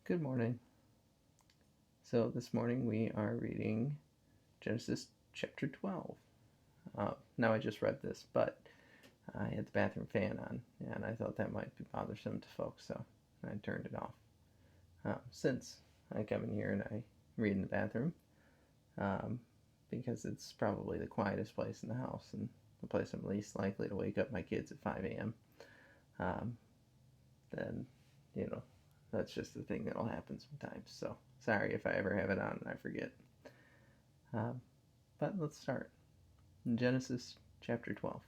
Good morning. So this morning we are reading Genesis chapter 12. Now I just read this, but I had the bathroom fan on, and I thought that might be bothersome to folks, so I turned it off. Since I come in here and I read in the bathroom, um, because it's probably the quietest place in the house and the place I'm least likely to wake up my kids at 5 a.m., um, then, you know, that's just the thing that'll happen sometimes. So sorry if I ever have it on and I forget. Um, but let's start. In Genesis chapter 12.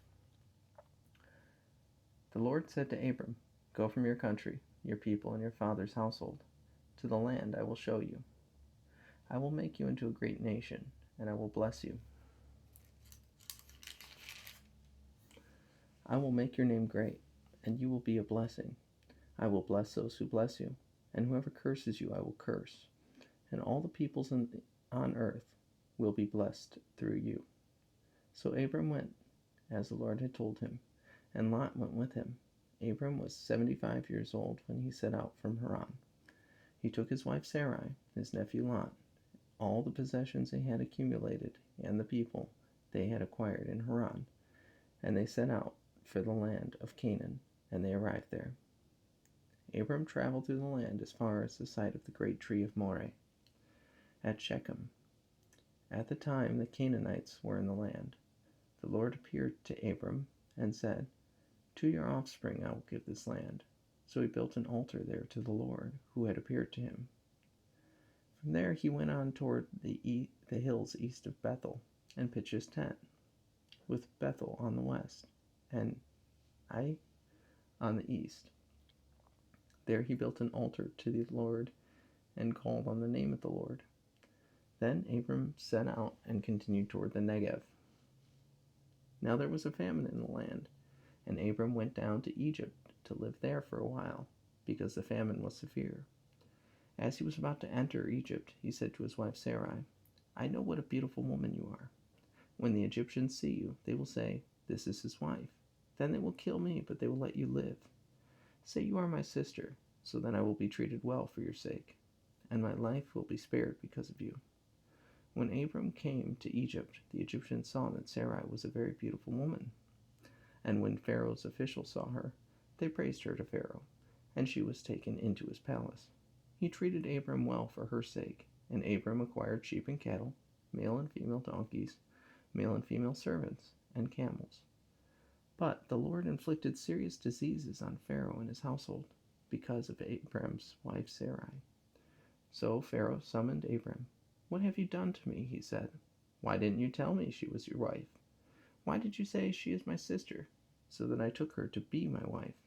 The Lord said to Abram, "Go from your country, your people, and your father's household, to the land I will show you. I will make you into a great nation, and I will bless you. I will make your name great, and you will be a blessing. I will bless those who bless you, and whoever curses you I will curse, and all the peoples on earth will be blessed through you." So Abram went, as the Lord had told him, and Lot went with him. Abram was 75 years old when he set out from Haran. He took his wife Sarai, his nephew Lot, all the possessions they had accumulated, and the people they had acquired in Haran, and they set out for the land of Canaan, and they arrived there. Abram traveled through the land as far as the site of the great tree of Moreh, at Shechem. At the time the Canaanites were in the land. The Lord appeared to Abram and said, "To your offspring I will give this land." So he built an altar there to the Lord, who had appeared to him. From there he went on toward the hills east of Bethel, and pitched his tent, with Bethel on the west, and Ai on the east. There he built an altar to the Lord, and called on the name of the Lord. Then Abram set out and continued toward the Negev. Now there was a famine in the land, and Abram went down to Egypt to live there for a while, because the famine was severe. As he was about to enter Egypt, he said to his wife Sarai, "I know what a beautiful woman you are. When the Egyptians see you, they will say, 'This is his wife.' Then they will kill me, but they will let you live. Say you are my sister, so then I will be treated well for your sake, and my life will be spared because of you." When Abram came to Egypt, the Egyptians saw that Sarai was a very beautiful woman. And when Pharaoh's officials saw her, they praised her to Pharaoh, and she was taken into his palace. He treated Abram well for her sake, and Abram acquired sheep and cattle, male and female donkeys, male and female servants, and camels. But the Lord inflicted serious diseases on Pharaoh and his household because of Abram's wife Sarai. So Pharaoh summoned Abram. "What have you done to me?" he said. "Why didn't you tell me she was your wife? Why did you say she is my sister, so that I took her to be my wife?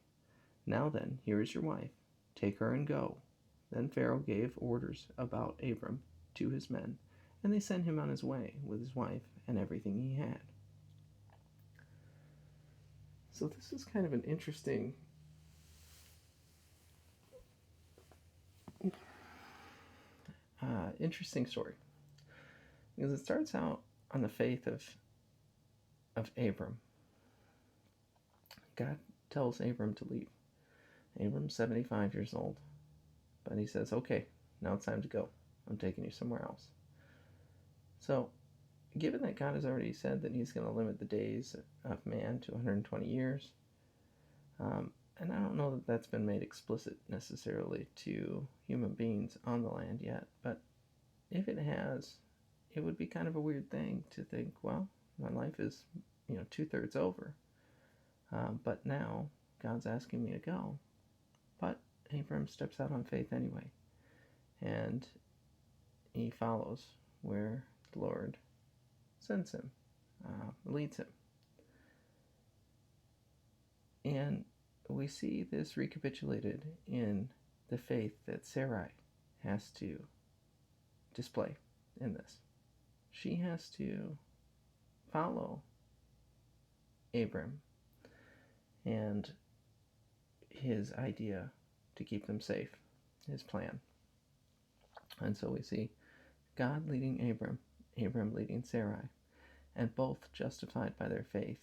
Now then, here is your wife. Take her and go." Then Pharaoh gave orders about Abram to his men, and they sent him on his way with his wife and everything he had. So this is kind of an interesting story, because it starts out on the faith of Abram. God tells Abram to leave. Abram's 75 years old, but he says, "Okay, now it's time to go. I'm taking you somewhere else." So, given that God has already said that he's going to limit the days of man to 120 years, and I don't know that that's been made explicit necessarily to human beings on the land yet, but if it has, it would be kind of a weird thing to think, well, my life is, 2/3 over, but now God's asking me to go. But Abram steps out on faith anyway, and he follows where the Lord sends him, leads him. And we see this recapitulated in the faith that Sarai has to display in this. She has to follow Abram and his idea to keep them safe, his plan. And so we see God leading Abram, Abram leading Sarai, and both justified by their faith.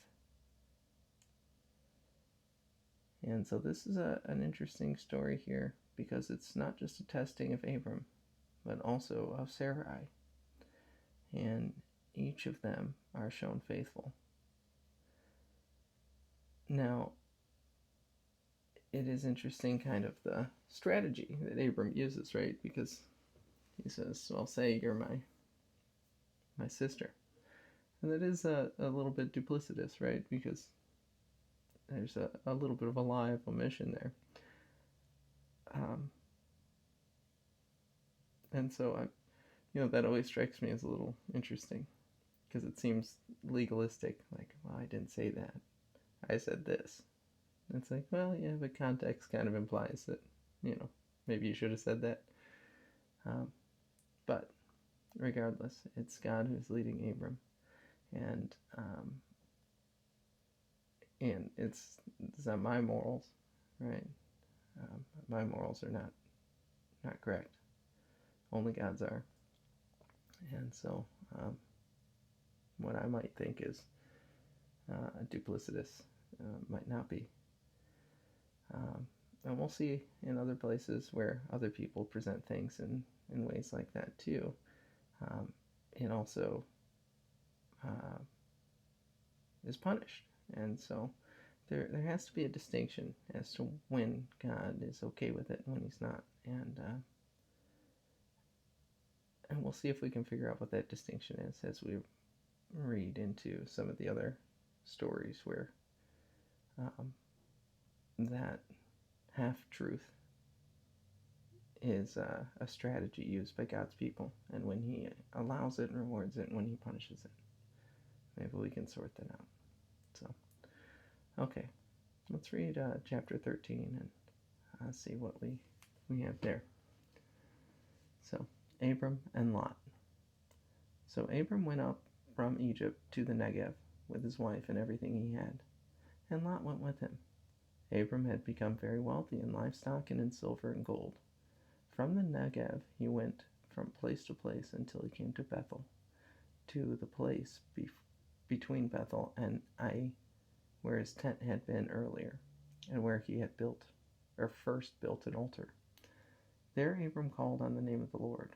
And so this is an interesting story here because it's not just a testing of Abram, but also of Sarai, and each of them are shown faithful. Now, it is interesting kind of the strategy that Abram uses, right? Because he says, well, say you're my sister. And that is a little bit duplicitous, right? Because there's a little bit of a lie of omission there. And so, that always strikes me as a little interesting because it seems legalistic. Like, well, I didn't say that. I said this. And it's like, well, yeah, but context kind of implies that, maybe you should have said that. But regardless, it's God who's leading Abram. And it's not my morals, right? My morals are not correct. Only God's are. And so, what I might think is duplicitous might not be. And we'll see in other places where other people present things in ways like that too. It also is punished. And so there has to be a distinction as to when God is okay with it and when he's not. And we'll see if we can figure out what that distinction is as we read into some of the other stories where that half-truth is a strategy used by God's people, and when he allows it and rewards it, and when he punishes it. Maybe we can sort that out. So, okay, let's read chapter 13 and see what we have there. So, Abram and Lot. So Abram went up from Egypt to the Negev with his wife and everything he had, and Lot went with him. Abram had become very wealthy in livestock and in silver and gold. From the Negev he went from place to place until he came to Bethel, to the place between Bethel and Ai, where his tent had been earlier, and where he had first built an altar. There Abram called on the name of the Lord.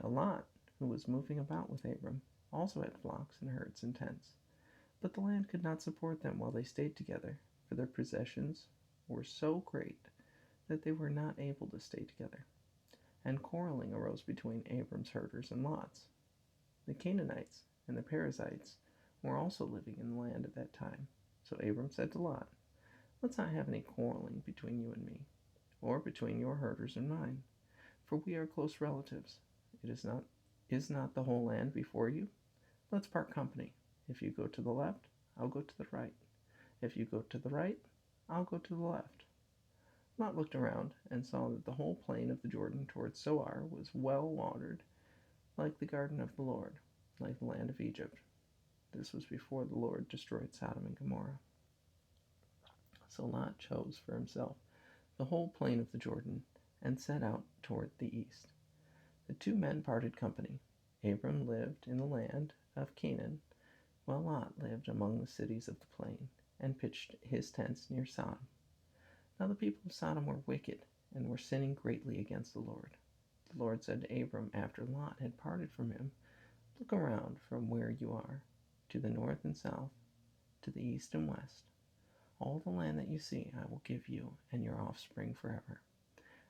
Now Lot, who was moving about with Abram, also had flocks and herds and tents. But the land could not support them while they stayed together, for their possessions were so great that they were not able to stay together. And quarreling arose between Abram's herders and Lot's. The Canaanites and the Perizzites were also living in the land at that time. So Abram said to Lot, "Let's not have any quarreling between you and me, or between your herders and mine, for we are close relatives. Is not the whole land before you? Let's part company. If you go to the left, I'll go to the right. If you go to the right, I'll go to the left." Lot looked around and saw that the whole plain of the Jordan toward Zoar was well watered, like the garden of the Lord, like the land of Egypt. This was before the Lord destroyed Sodom and Gomorrah. So Lot chose for himself the whole plain of the Jordan and set out toward the east. The two men parted company. Abram lived in the land of Canaan, while Lot lived among the cities of the plain and pitched his tents near Sodom. Now the people of Sodom were wicked and were sinning greatly against the Lord. The Lord said to Abram after Lot had parted from him, "Look around from where you are, to the north and south, to the east and west. All the land that you see I will give you and your offspring forever.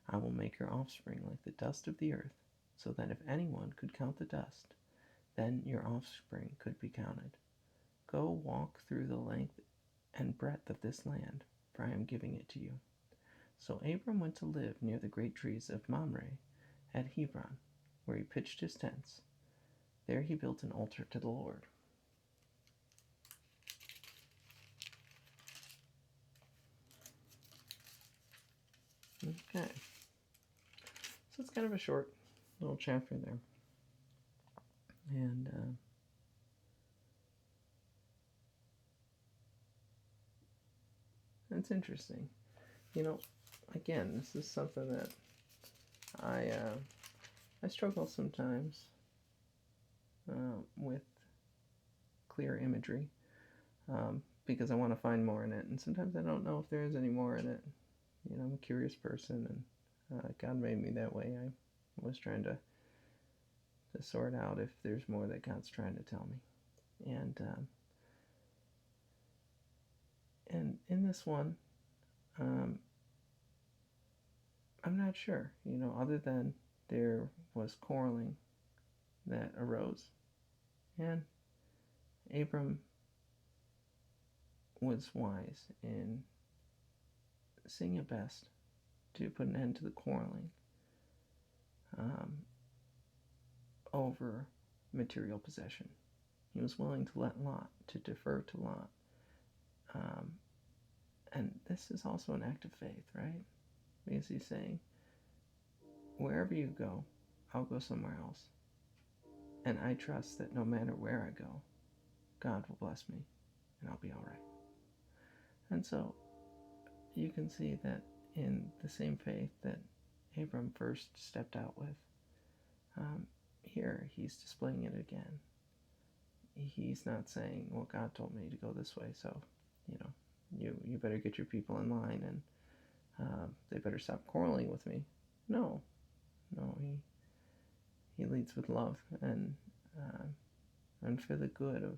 I will make your offspring like the dust of the earth, so that if anyone could count the dust, then your offspring could be counted. Go walk through the length and breadth of this land, for I am giving it to you." So Abram went to live near the great trees of Mamre at Hebron, where he pitched his tents. There he built an altar to the Lord. Okay. So it's kind of a short little chapter there. And it's interesting. Again, this is something that I struggle sometimes with clear imagery because I want to find more in it, and sometimes I don't know if there is any more in it. I'm a curious person, and God made me that way. I was trying to sort out if there's more that God's trying to tell me. And in this one, um, I'm not sure, other than there was quarreling that arose. And Abram was wise in seeing it best to put an end to the quarreling over material possession. He was willing to defer to Lot. And this is also an act of faith, right? Because he's saying, wherever you go, I'll go somewhere else. And I trust that no matter where I go, God will bless me and I'll be all right. And so you can see that in the same faith that Abram first stepped out with, here he's displaying it again. He's not saying, well, God told me to go this way, so, you better get your people in line and they better stop quarreling with me. No, he leads with love and for the good of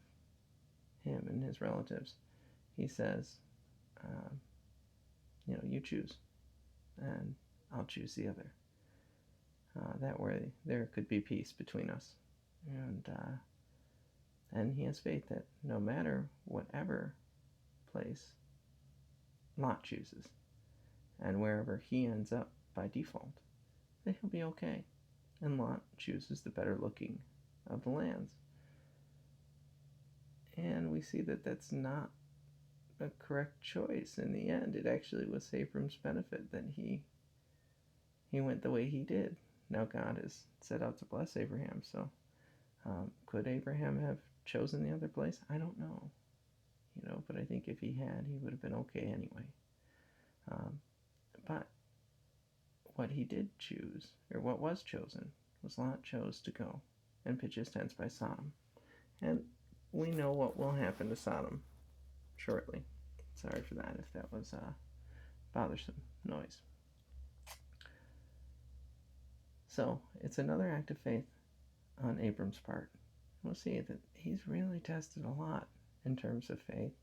him and his relatives. He says, you choose, and I'll choose the other. That way there could be peace between us. And he has faith that no matter whatever place Lot chooses, and wherever he ends up by default, that he'll be okay. And Lot chooses the better looking of the lands. And we see that that's not a correct choice in the end. It actually was Abram's benefit that he went the way he did. Now God has set out to bless Abraham, so could Abraham have chosen the other place? I don't know, but I think if he had, he would have been okay anyway. But what he did choose, or what was chosen, was Lot chose to go and pitch his tents by Sodom. And we know what will happen to Sodom shortly. Sorry for that if that was bothersome noise. So it's another act of faith on Abram's part. We'll see that he's really tested a lot in terms of faith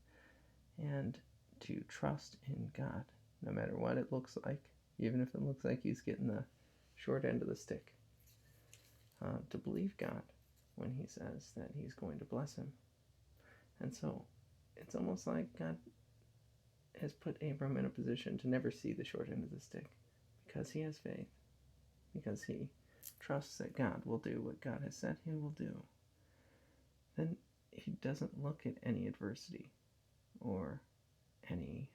and to trust in God, no matter what it looks like, even if it looks like he's getting the short end of the stick. To believe God when he says that he's going to bless him. And so it's almost like God has put Abram in a position to never see the short end of the stick because he has faith, because he trusts that God will do what God has said he will do. Then he doesn't look at any adversity or any,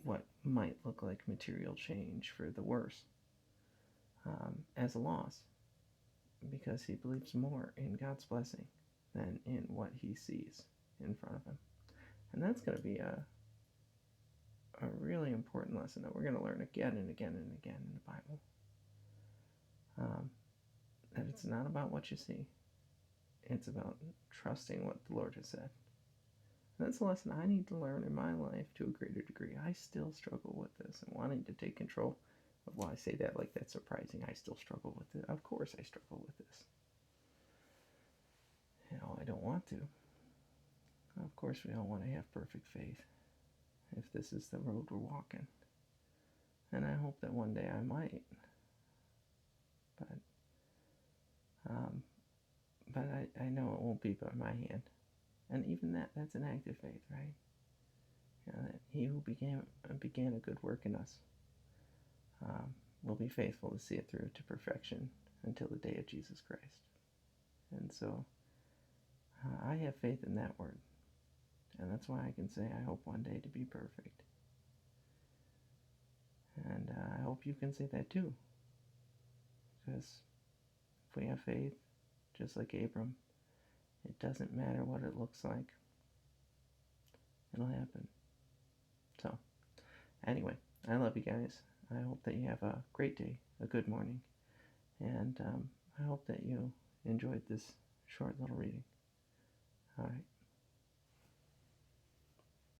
what might look like material change for the worse as a loss, because he believes more in God's blessing than in what he sees in front of him. And that's going to be a really important lesson that we're going to learn again and again and again in the Bible. That it's not about what you see. It's about trusting what the Lord has said. And that's a lesson I need to learn in my life to a greater degree. I still struggle with this and wanting to take control. Well, I say that like that's surprising. I still struggle with it. Of course I struggle with this. I don't want to. Of course we don't want to have perfect faith if this is the road we're walking. And I hope that one day I might. But I know it won't be by my hand. And even that's an act of faith, right? That he who began a good work in us will be faithful to see it through to perfection until the day of Jesus Christ. And so I have faith in that word. And that's why I can say I hope one day to be perfect. And I hope you can say that too. Because if we have faith, just like Abram, it doesn't matter what it looks like. It'll happen. So, anyway, I love you guys. I hope that you have a great day, a good morning. And I hope that you enjoyed this short little reading. All right.